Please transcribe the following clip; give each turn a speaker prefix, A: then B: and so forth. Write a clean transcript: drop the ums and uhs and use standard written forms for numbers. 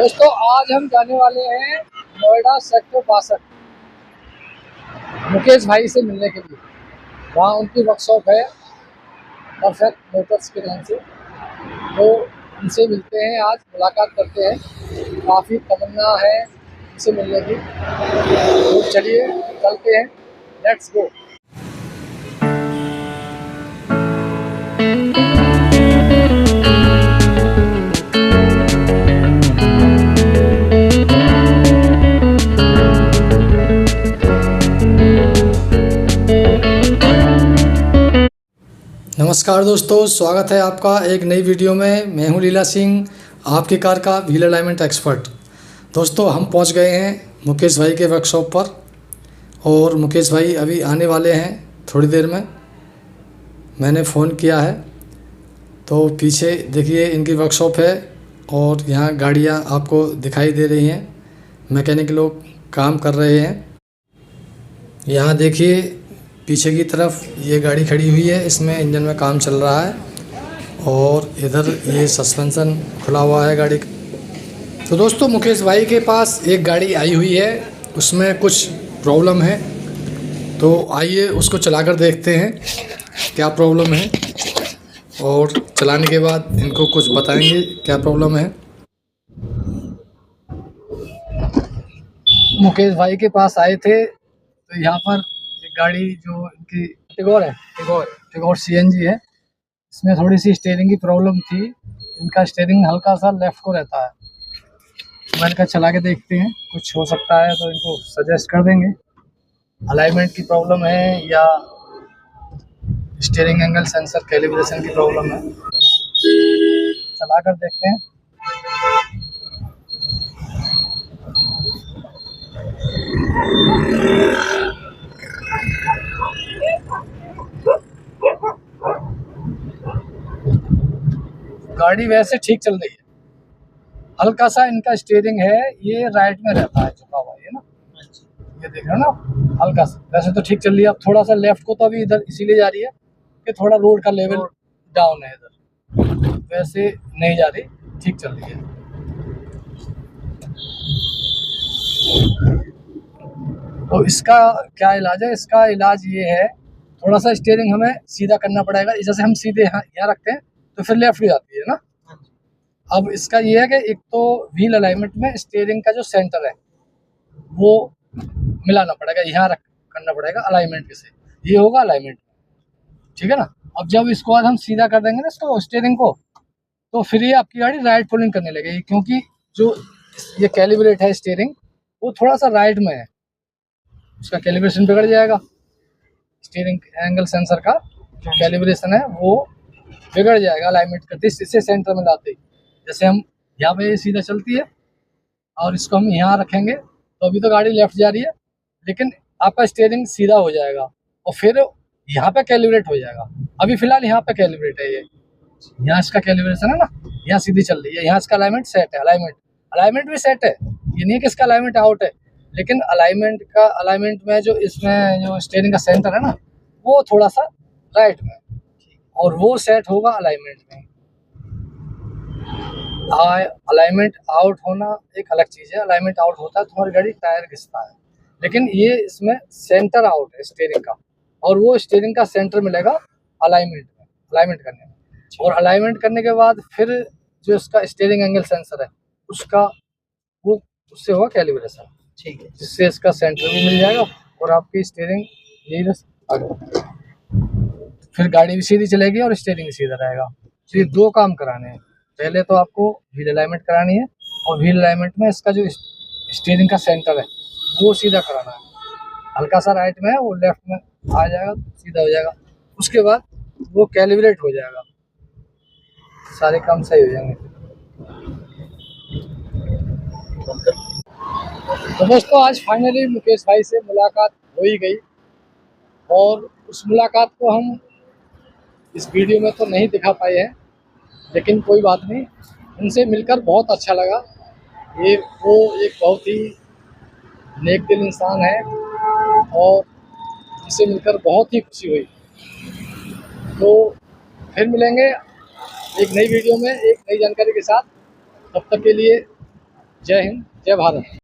A: दोस्तों आज हम जाने वाले हैं नोएडा सेक्टर 62 मुकेश भाई से मिलने के लिए। वहाँ उनकी वर्कशॉप है परफेक्ट मोटर्स के नाम से। तो उनसे मिलते हैं, आज मुलाकात करते हैं। काफ़ी तमन्ना है उनसे मिलने की, तो चलिए चलते हैं, लेट्स गो। नमस्कार दोस्तों, स्वागत है आपका एक नई वीडियो में। मैं हूं लीला सिंह, आपकी कार का व्हील अलाइनमेंट एक्सपर्ट। दोस्तों हम पहुंच गए हैं मुकेश भाई के वर्कशॉप पर, और मुकेश भाई अभी आने वाले हैं थोड़ी देर में। मैंने फ़ोन किया है। तो पीछे देखिए इनकी वर्कशॉप है, और यहाँ गाड़ियाँ आपको दिखाई दे रही हैं। मैकेनिक लोग काम कर रहे हैं। यहाँ देखिए पीछे की तरफ ये गाड़ी खड़ी हुई है, इसमें इंजन में काम चल रहा है, और इधर ये सस्पेंशन खुला हुआ है गाड़ी का। तो दोस्तों मुकेश भाई के पास एक गाड़ी आई हुई है, उसमें कुछ प्रॉब्लम है। तो आइए उसको चलाकर देखते हैं क्या प्रॉब्लम है, और चलाने के बाद इनको कुछ बताएंगे क्या प्रॉब्लम है। मुकेश भाई के पास आए थे, तो यहाँ पर एक गाड़ी जो इनकी टिगोर है, टिगोर सीएनजी है। इसमें थोड़ी सी स्टीयरिंग की प्रॉब्लम थी। इनका स्टीयरिंग हल्का सा लेफ्ट को रहता है। मैंने कहा चला के देखते हैं, कुछ हो सकता है तो इनको सजेस्ट कर देंगे। अलाइनमेंट की प्रॉब्लम है या स्टीयरिंग एंगल सेंसर कैलिब्रेशन की प्रॉब्लम है, चला कर देखते हैं। गाड़ी वैसे ठीक चल रही है। हल्का सा इनका स्टीयरिंग है, ये राइट में रहता है, झुका हुआ है ना, ये देख रहे हो ना, हल्का सा। वैसे तो ठीक चल रही है, अब थोड़ा सा लेफ्ट को तो अभी इधर इसीलिए जा रही है कि थोड़ा रोड का लेवल डाउन है इधर, वैसे नहीं जा रही, ठीक चल रही है। तो इसका क्या इलाज है? इसका इलाज ये है, थोड़ा सा स्टीयरिंग हमें सीधा करना पड़ेगा। जैसे हम सीधे यहाँ रखते हैं तो फिर लेफ्ट हो जाती है ना। अब इसका ये है कि एक तो व्हील अलाइनमेंट में स्टीयरिंग का जो सेंटर है वो मिलाना पड़ेगा, यहाँ रख करना पड़ेगा अलाइनमेंट के से, ये होगा अलाइनमेंट, ठीक है ना। अब जब इसको आज हम सीधा कर देंगे ना इसको, स्टीयरिंग को, तो फिर ये आपकी गाड़ी राइट पुलिंग करने लगेगी, क्योंकि जो ये कैलिब्रेट है स्टीयरिंग, वो थोड़ा सा राइट में है, उसका कैलिब्रेशन बिगड़ जाएगा। स्टीयरिंग एंगल सेंसर का जो कैलिब्रेशन है वो बिगड़ जाएगा अलाइनमेंट करते इससे सेंटर में लाते ही। जैसे हम यहाँ पे सीधा चलती है और इसको हम यहाँ रखेंगे तो अभी तो गाड़ी लेफ्ट जा रही है, लेकिन आपका स्टीयरिंग सीधा हो जाएगा और फिर यहाँ पे कैलिब्रेट हो जाएगा। अभी फिलहाल यहाँ पे कैलिब्रेट है, ये यहाँ इसका कैलिब्रेशन है ना, यहाँ सीधी चल रही है, यहाँ इसका अलाइनमेंट सेट है। अलाइनमेंट भी सेट है, ये नहीं है कि इसका अलाइनमेंट आउट है, लेकिन अलाइनमेंट में जो इसमें जो स्टीयरिंग का सेंटर है ना, वो थोड़ा सा राइट में, और वो सेट होगा अलाइनमेंट में। अलाइनमेंट आउट होना एक अलग चीज़ है। अलाइनमेंट आउट होता है तुम्हारी गाड़ी टायर घिसता है, लेकिन ये इसमें सेंटर आउट है स्टीयरिंग का, और वो स्टीयरिंग का सेंटर मिलेगा अलाइनमेंट करने में। और अलाइनमेंट करने के बाद फिर जो इसका स्टीयरिंग एंगल सेंसर है उसका, वो उससे होगा कैलिब्रेशन, ठीक है, जिससे इसका सेंटर भी मिल जाएगा और आपकी स्टीयरिंग यही आगे, फिर गाड़ी भी सीधी चलेगी और स्टीयरिंग भी सीधा रहेगा। तो ये दो काम कराने हैं। पहले तो आपको व्हील अलाइनमेंट करानी है, और व्हील अलाइनमेंट में इसका जो स्टीयरिंग का सेंटर है वो सीधा कराना है। हल्का सा राइट में है, वो लेफ्ट में आ जाएगा, सीधा हो जाएगा। उसके बाद वो कैलिब्रेट हो जाएगा, सारे काम सही हो जाएंगे। तो दोस्तों आज फाइनली मुकेश भाई से मुलाकात हो ही गई, और उस मुलाकात को हम इस वीडियो में तो नहीं दिखा पाए हैं, लेकिन कोई बात नहीं, उनसे मिलकर बहुत अच्छा लगा। वो एक बहुत ही नेक दिल इंसान है, और उनसे मिलकर बहुत ही खुशी हुई। तो फिर मिलेंगे एक नई वीडियो में एक नई जानकारी के साथ। तब तक के लिए जय हिंद, जय भारत।